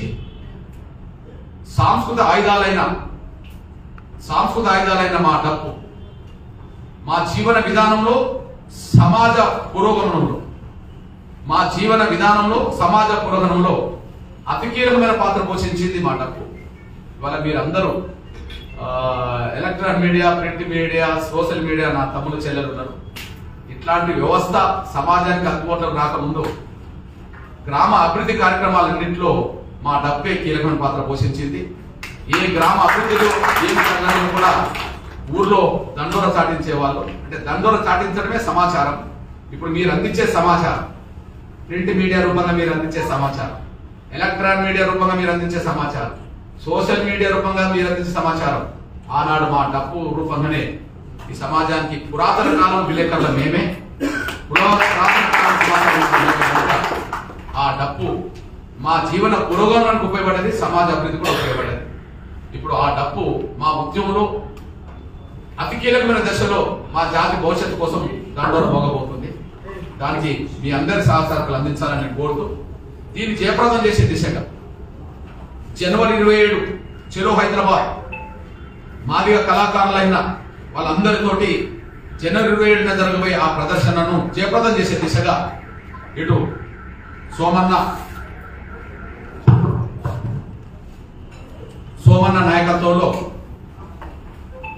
సాంస్కృతిక ఆయుధాలైన మా డప్పు మా జీవన విధానంలో సమాజ పురోగమనంలో అతి కీలకమైన పాత్ర పోషించింది మా డప్పు. ఇవాళ మీరందరూ electronic media, print media, social media నా తమ్ముడు చెల్లెలు ఉన్నారు. ఇట్లాంటి వ్యవస్థ సమాజానికి అందుబాటులోకి రాకముందు గ్రామ అభివృద్ధి కార్యక్రమాలన్నింటిలో మా డప్పే కీలకమైన పాత్ర పోషించింది. ఏ గ్రామ అభివృద్ధిలో ఏ సంఘటనలు కూడా ఊర్లో దండోర చాటించేవాళ్ళు. అంటే దండోర చాటించడమే సమాచారం. ఇప్పుడు మీరు అందించే సమాచారం, ప్రింట్ మీడియా రూపంగా మీరు అందించే సమాచారం, ఎలక్ట్రానిక్ మీడియా రూపంగా మీరు అందించే సమాచారం, సోషల్ మీడియా రూపంగా మీరు అందించే సమాచారం ఆనాడు మా డప్పు రూపంగానే ఈ సమాజానికి పురాతన కాలం విలేకరుల మేమే. ఆ డప్పు మా జీవన పురోగమనానికి ఉపయోగపడేది, సమాజ అభివృద్ధి కూడా ఉపయోగపడేది. ఇప్పుడు ఆ డప్పు మా ఉద్యమంలో అతి కీలకమైన దశలో మా జాతి భవిష్యత్తు కోసం దండోర మోగబోతుంది. దానికి మీ అందరి సహకారాలు అందించాలని కోరుతూ దీన్ని జయప్రదం చేసే దిశగా జనవరి 27 చెలో హైదరాబాద్ మాదిగ కళాకారులైన వాళ్ళందరితోటి జనవరి 27న జరగబోయే ఆ ప్రదర్శనను జయప్రదం చేసే దిశగా ఇటు సోమన్న నాయకత్వంలో,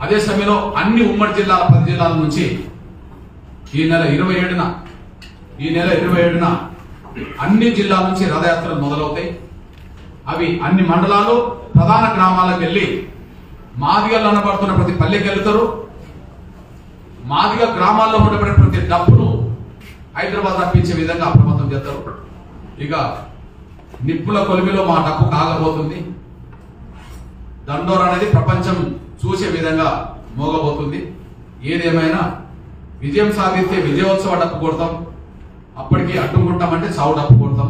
అదే సమయంలో అన్ని ఉమ్మడి జిల్లాల 10 జిల్లాల నుంచి ఈ నెల 27న అన్ని జిల్లాల నుంచి రథయాత్రలు మొదలవుతాయి. అవి అన్ని మండలాలు, ప్రధాన గ్రామాలకు వెళ్ళి మాదిగలు అనబడుతున్న ప్రతి పల్లెకి వెళ్తారు. మాదిగ గ్రామాల్లో ఉండబడే ప్రతి డప్పును హైదరాబాద్ రప్పించే విధంగా అప్రమత్తం చేస్తారు. ఇక నిప్పుల కొలిమిలో మా డప్పు కాగబోతుంది. దండోర అనేది ప్రపంచం చూసే విధంగా మోగబోతుంది. ఏదేమైనా విజయం సాధిస్తే విజయోత్సవ డప్పు కొడతాం, అప్పటికి అడ్డుకుంటామంటే చావు డప్పు కొడతాం.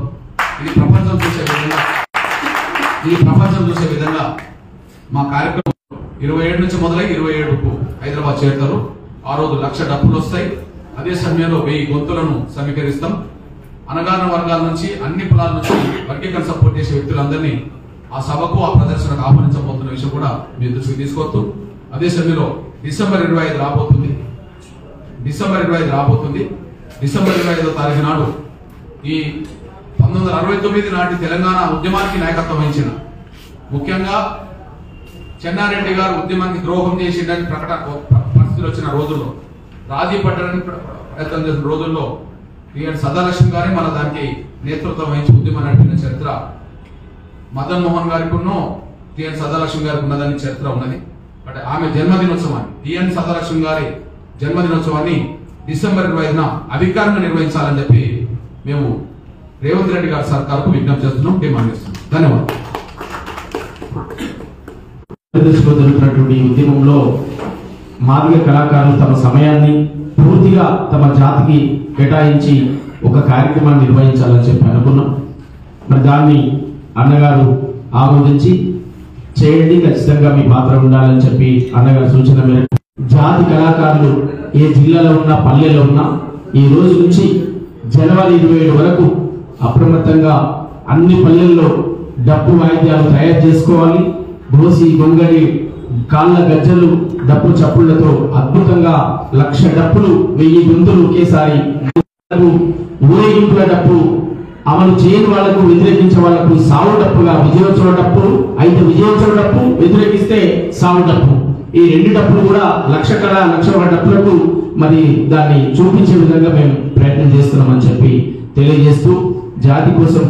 ఇది ప్రపంచం చూసే విధంగా మా కార్యక్రమం 27 నుంచి మొదలై 27కు హైదరాబాద్ చేరుతారు. ఆ రోజు 1,00,000 డప్పులు వస్తాయి. అదే సమయంలో 1000 గొంతులను సమీకరిస్తాం. అనగాన వర్గాల నుంచి, అన్ని కులాల నుంచి వర్గీకరణ సపోర్ట్ చేసే వ్యక్తులందరినీ ఆ సభకు, ఆ ప్రదర్శనకు ఆహ్వానించబోతున్న విషయం కూడా మీ దృష్టికి తీసుకొస్తూ, అదే సమయంలో డిసెంబర్ 25 రాబోతుంది. డిసెంబర్ 25వ తారీఖు నాడు ఈ 1969 నాటి తెలంగాణ ఉద్యమానికి నాయకత్వం వహించిన, ముఖ్యంగా చెన్నారెడ్డి గారు ఉద్యమానికి ద్రోహం చేసిందని పరిస్థితులు వచ్చిన రోజుల్లో, రాజీ పట్టడానికి ప్రయత్నం చేసిన రోజుల్లో టిఎన్ సదాలక్ష్మి గారే మన దానికి నేతృత్వం వహించి ఉద్యమం నడిపిన చరిత్ర మదన్ మోహన్ గారికి టిఎన్ సదాలక్ష్మి గారికి ఉన్నదని చరిత్ర ఉన్నది. బట్ ఆమె జన్మదినోత్సవాన్ని, టిఎన్ సదాలక్ష్మి గారి జన్మదినోత్సవాన్ని డిసెంబర్ 25న అధికారంగా నిర్వహించాలని చెప్పి మేము రేవంత్ రెడ్డి గారి సర్కార్కు విజ్ఞప్తి చేస్తున్నాం, డిమాండ్ చేస్తున్నాం. ధన్యవాదాలు. జరుగుతున్నటువంటి ఉద్యమంలో మాదిగ కళాకారులు తమ సమయాన్ని పూర్తిగా తమ జాతికి కేటాయించి ఒక కార్యక్రమాన్ని నిర్వహించాలని చెప్పి అనుకున్నాం. మరి దాన్ని అన్నగారు ఆమోదించి చేయండి, ఖచ్చితంగా మీ పాత్ర ఉండాలని చెప్పి అన్నగారి సూచన మేరకు జాతి కళాకారులు ఏ జిల్లాలో ఉన్నా, పల్లెలో ఉన్నా ఈ రోజు నుంచి జనవరి 27 వరకు అప్రమత్తంగా అన్ని పల్లెల్లో డప్పు వాయిద్యాలు తయారు చేసుకోవాలి. దోసి, గొంగడి, కాళ్ళ గజ్జలు, డప్పు చప్పుళ్లతో అద్భుతంగా 1,00,000 డప్పులు, 1000 గొంతులు ఒకేసారి ఊరేగింపుల డప్పు అమలు చేయని వాళ్లకు, వ్యతిరేకించే వాళ్లకు సావు డప్పుగా విజయోత్సవ డప్పులు, అయితే విజయోత్సవ డప్పు వ్యతిరేకిస్తే సావు డప్పు, ఈ 2 డప్పులు కూడా 1,00,000 డప్పులకు మరి దాన్ని చూపించే విధంగా మేము ప్రయత్నం చేస్తున్నామని చెప్పి తెలియజేస్తూ జాతి కోసం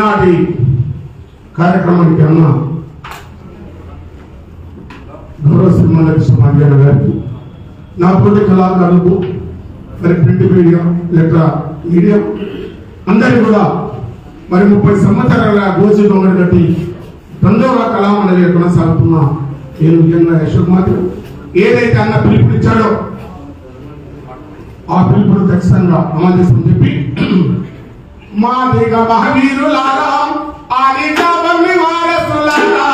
ఈనాటి కార్యక్రమానికి అన్న గౌరవ శ్రీమల్ల కృష్ణ గారికి, నా తోటి కళాకారులకు, మరి ప్రింట్ మీడియా లెక్క మీడియా అందరికీ కూడా మరి 30 సంవత్సరాల గోచి దొంగలు కట్టి 2వ కళామండలి కొనసాగుతున్న నేను అశోక్ మాత్రం ఏదైతే అన్న పిలుపునిచ్చాడో ఆ పిలుపును ఖచ్చితంగా అమలు చేస్తుందని చెప్పి మా దిగ మహవీరులారా ఆదిగా మమ్మీ వారసులారా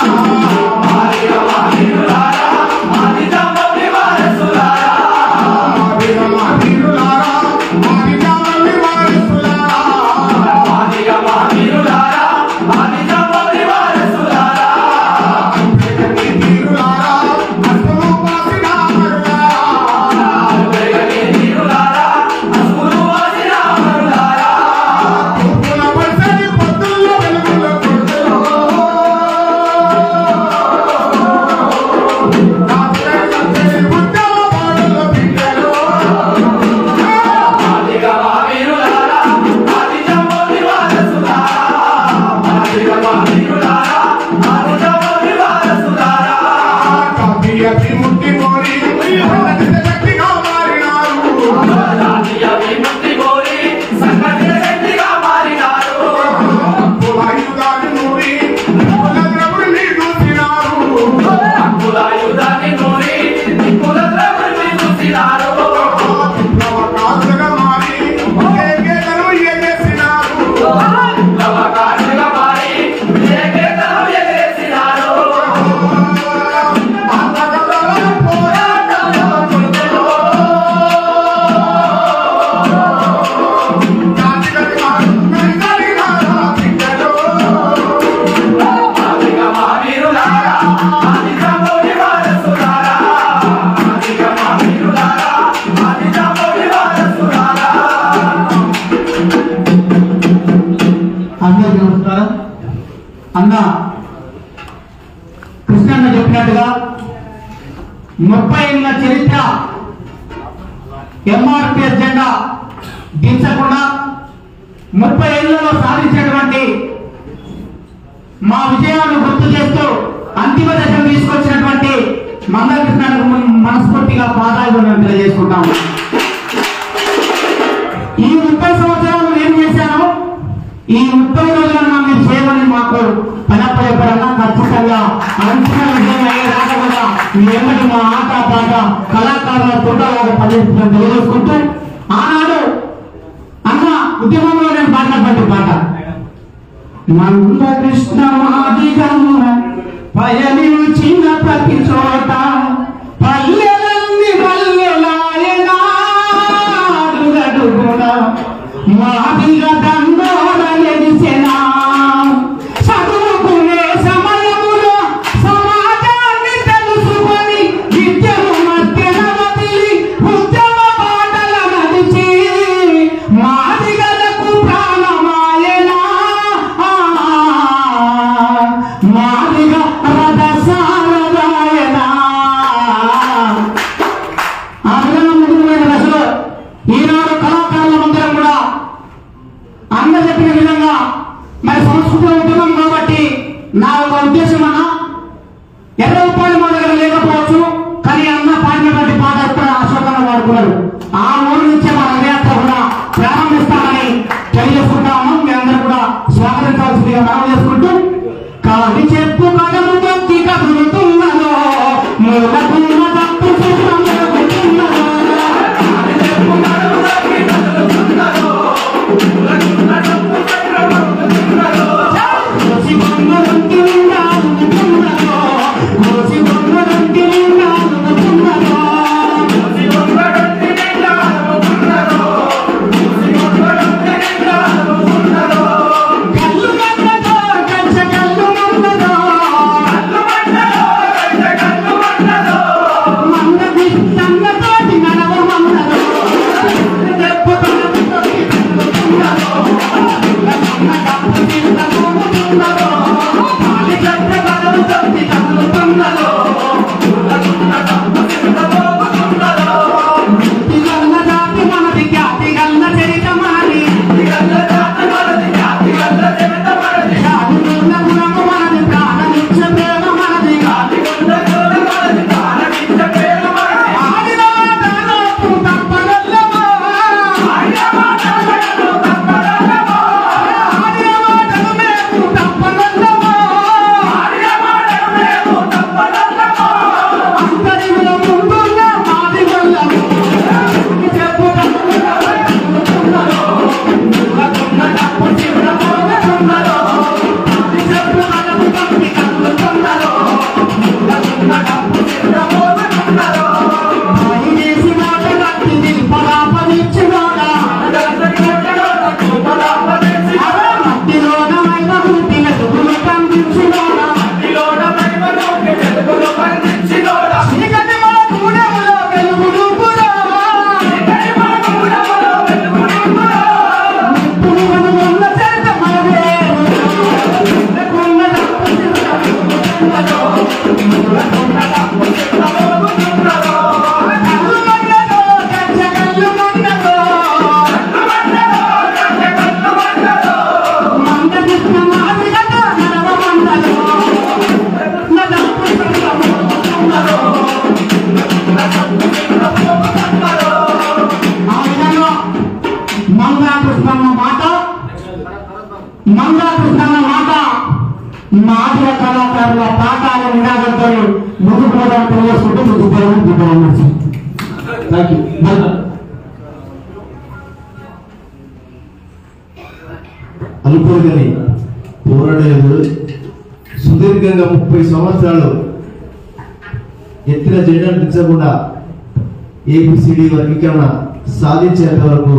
అన్న కృష్ణన్న చెప్పినట్టుగా 30 ఏళ్ల చరిత్ర ఎంఆర్పిఎస్ జెండా దించకుండా 30 ఏళ్లలో సాధించినటువంటి మా విజయాలను గుర్తు చేస్తూ అంతిమ దశను తీసుకొచ్చినటువంటి మందల కృష్ణకు మనస్ఫూర్తిగా పాదాభివందనం తెలియజేసుకుంటాము. ఈ 30 సంవత్సరాలు ఏం చేశాను, ఈ 30 రోజులను మీరు చేయమని మాకు పనప్పడన్నా ఖచ్చితంగా అంచనా విజయం అయ్యేదాకా కూడా మీ వెంబడి మా ఆట పాట కళాకారుల తోటలాగా పనిచేస్తుందని తెలియజేసుకుంటూ, ఆనాడు అన్న ఉద్యమంలో నేను పాడినటువంటి పాట మంద కృష్ణ మాదిగమ్మ పయనించిన ప్రతి చోట పల్లెలన్నీ పల్లెలాయనా అడుగడుగునా మాదిగ దండోర ఎదిసెనా చదువుకునే సమయములో సమాజాన్ని తెలుసుకొని విద్యను మధ్యన వదిలి ఉద్యమ బాటల నడిచి మాదిగలకు ప్రాణమాయనా మాదిగ రథసారదాయనా. ఆగ్రహమైన దశలో ఈనాడు కళాకారులందరం కూడా అన్న చెప్పిన విధంగా మరి సంస్కృతిలో ఉంటున్నాం కాబట్టి నా ఒక ఉద్దేశం అన్న 20 రూపాయలు మా దగ్గర లేకపోవచ్చు, కానీ అన్న పాడినటువంటి పాట కూడా అశోకన్న వాడుకున్నారు. ఆ ఊరు నుంచే మా రథయాత్ర కూడా ప్రారంభిస్తామని తెలియజేసుకుంటాము. మీ అందరూ కూడా స్వాగతించాల్సిందిగా మనం చేసుకుంటూ కావి చెప్పు కడము తొక్కి కదులుతున్నదో మూలకున్న తప్పు చిత్రం జరుగుతున్నదో కళ్ళు మాదిగ కళాకారుల పాఠాల నినాదంతో ముందుకు పోవడానికి తెలియజేసుకుంటూ ముందుకు పోవడానికి థ్యాంక్ యూ. అనుకోని పోరాడేది సుదీర్ఘంగా 30 సంవత్సరాలు ఎత్తిన జెండాను దించకుండా ఏబిసిడి వర్గీకరణ సాధించేంత వరకు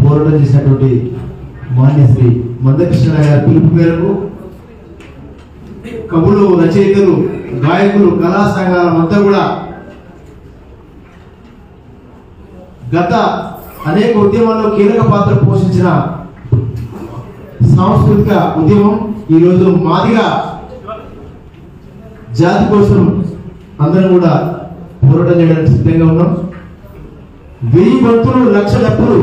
పోరాటం చేసినటువంటి మాన్యశ్రీ మందకృష్ణ గారి పిలుపు మేరకు కవులు, రచయితలు, గాయకులు, కళా సంఘాలంతా కూడా గత అనేక ఉద్యమాల్లో కీలక పాత్ర పోషించిన సాంస్కృతిక ఉద్యమం ఈరోజు మాదిగా జాతి కోసం అందరం కూడా పోరాటం చేయడానికి సిద్ధంగా ఉన్నాం. 1000 భక్తులు, 1,00,000 డప్పులు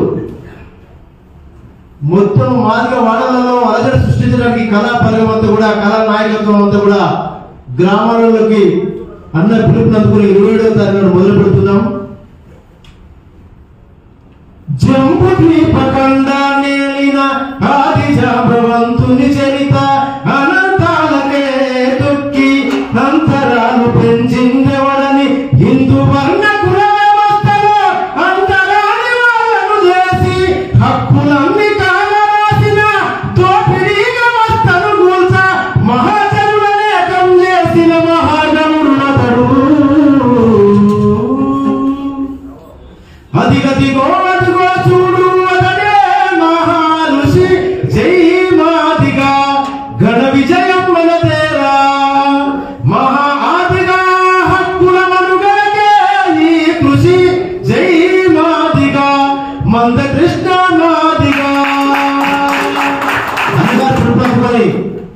మొత్తం మాదిగ వాడలలో అలజడి సృష్టించడానికి కళా పరిగం అంతా కూడా, కళా నాయకత్వం అంతా కూడా గ్రామాలలోకి అన్న పిలుపునందుకుని 27వ తారీఖున మొదలు పెడుతున్నాం. జంబు ద్వీపఖండాన్నేలిన ఆది జాంబవంతుని చరిత అనంతాలకే దుక్కి అంతరాలు పెంచిందెవడని హిందూ వర్ణ కుల వ్యవస్థలో అంతరాని వాళ్ళను చేసి హక్కులన్నీ కాలరాసిన దోపిడీ వ్యవస్థను కూల్చ మహాజనులనేకం చేసిన మహాజనుడతడు. అదిగదిగో అదిగో చూడు అతడే మహారుషి జై మాదిగా గణ విజయం మనదేరా మహా ఆదిగా హక్కుల మనుగడకే ఈ కృషి జై మాదిగా మందకృష్ణ మాదిగా అనగా తిరుపతి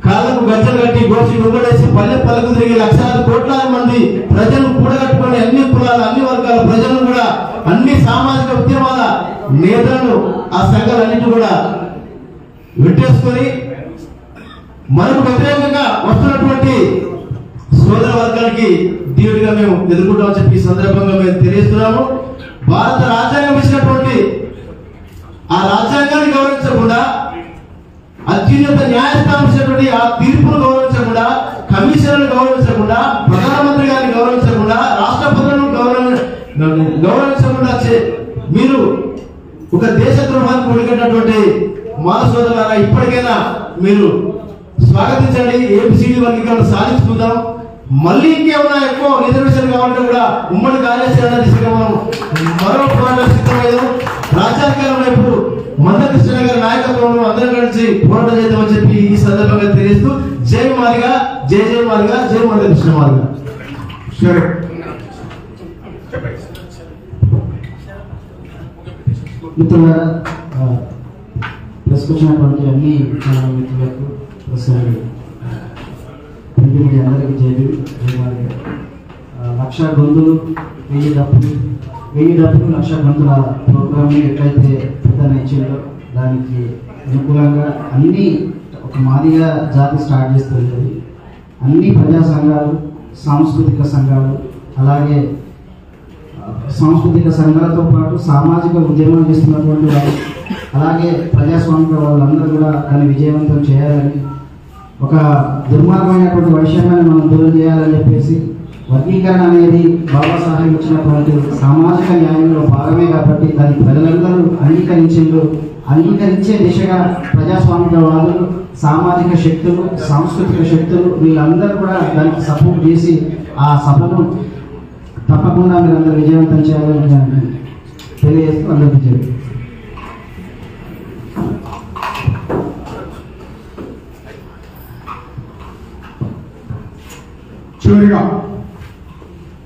కాళ్ళకు గజ్జలు కట్టి గోసి గుండెసి పల్లె పలకు తిరిగి లక్షలాది కోట్లాది మంది ప్రజలు కూడగట్టుకొని అన్ని కులాల, అన్ని వర్గాల ప్రజలను కూడా, అన్ని సామాజిక ఉద్యమాల నేతలను ఆ సంఘాలన్నింటి కూడా వెట్టేసుకొని మనకు వ్యతిరేకంగా వస్తున్నటువంటి సోదర వర్గానికి దీవుడిగా మేము ఎదుర్కొంటామని చెప్పి ఈ సందర్భంగా మేము తెలియజేస్తున్నాము. భారత రాజ్యాంగం ఇచ్చినటువంటి ఆ రాజ్యాంగాన్ని గౌరవించకుండా, అత్యున్నత న్యాయస్థానం ఇచ్చినటువంటి ఆ తీర్పును గౌరవించకుండా, కమిషన్లను గౌరవించకుండా, ప్రధానమంత్రి గారిని గౌరవించకుండా, రాష్ట్రపతులను గౌరవించకుండా మీరు ఒక దేశ ద్రోహానికి ఒడిగట్టినటువంటి మాల సోదరులారా, ఇప్పటికైనా మీరు స్వాగతించండి. ఏబిసిడి వర్గీకరణ సాధించుకుందాం. మళ్ళీ ఇంకేమైనా ఎక్కువ రిజర్వేషన్ కావాలంటే కూడా ఉమ్మడి కార్యాచరణ దిశగా మనం మరో పోరాటం సిద్ధమయ్యాం. రాజ్యాంగం వైపు మందకృష్ణ గారి నాయకత్వంలో అందరం కలిసి పోరాటం చేద్దామని చెప్పి ఈ సందర్భంగా తెలియజేస్తూ జై మాదిగా, జై జై మాదిగా, జై మందకృష్ణ మాదిగా. సరే, మిత్రులారా, ప్రెస్కి వచ్చినటువంటి అన్ని మిత్రులకు ఒకసారి అందరికీ జైలు లక్ష గొంతులు 1000 డప్పులు 1,00,000 గొంతుల ప్రోగ్రామ్ని ఎట్లయితే పెద్దన ఇచ్చిందో దానికి అనుకూలంగా అన్ని ఒక మాదిగా జాతి స్టార్ట్ చేస్తుంది. అన్ని ప్రజా సంఘాలు, సాంస్కృతిక సంఘాలు, అలాగే సాంస్కృతిక సంఘాలతో పాటు సామాజిక ఉద్యమం చేస్తున్నటువంటి వాళ్ళు, అలాగే ప్రజాస్వామిక వాళ్ళందరూ కూడా దాన్ని విజయవంతం చేయాలని, ఒక దుర్మార్గమైనటువంటి వైషమ్యాన్ని మనం దూరం చేయాలని చెప్పేసి వర్గీకరణ అనేది బాబాసాహెబ్ ఇచ్చినటువంటి సామాజిక న్యాయంలో భాగమే కాబట్టి దాన్ని ప్రజలందరూ అంగీకరించే దిశగా ప్రజాస్వామికవాదులు, సామాజిక శక్తులు, సాంస్కృతిక శక్తులు వీళ్ళందరూ కూడా దానికి సపోర్ట్ చేసి ఆ సభను తప్పకుండా మీరందరూ విజయవంతం చేయాలని తెలియజేస్తూ అందరికీ చెప్పి చివరిగా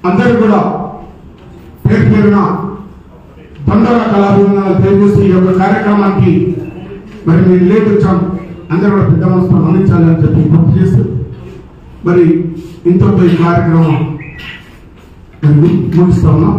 అందరూ కూడా పేరు పేరున బండార కళాభివందనాలు తెలియజేస్తూ ఈ యొక్క కార్యక్రమానికి మరి మీరు లేట్ వచ్చాం, అందరూ కూడా పెద్ద మనసుతో అందించాలని చెప్పి గుర్తు చేస్తూ మరి ఇంతతో ఈ కార్యక్రమం ముగిస్తా ఉన్నాం.